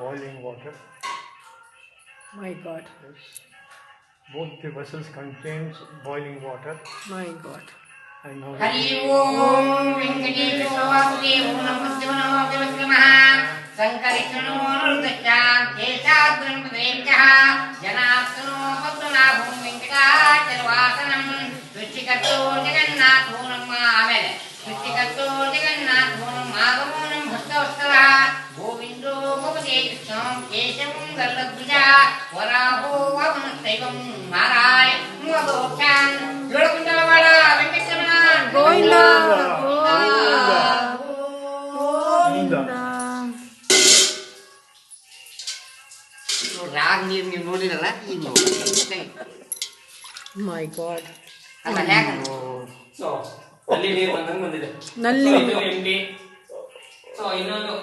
boiling water. My God. Yes. Both the vessels contains boiling water. My God. And now Hari ओम वेंकटेश्वर वासुदेव नमस्ते नमो देवस्मः संकरिष्णो नृत्यां केशाद्रं प्रेमः जनार्दनो पद्मनाभं वेंकटाचलवासनं सृष्टिकर्तो जगन्नाथो नमामेन सृष्टिकर्तो जगन्नाथो नमागमनं भक्तवत्सलः गोविन्दो भवते कृष्णं केशवं गरुडध्वजा वराहो वामनशैवं Narayan मोदोक्षां जोडकुण्डलवाड Venkataraman Govinda. Govinda. ರಾಗ ನೀವು ನೋಡಿರಲ್ಲ ಈಗ ನೋಡಿ My God. ಅಲ್ಲ ಹ್ಯಾಗ ಸೊ ಅಲ್ಲಿ ನೀರು ಬಂದಂಗೆ ಬಂದಿದೆ ನಲ್ಲಿ ಇದು ಎಂಟಿ ಸೊ ಇನ್ನೊಂದು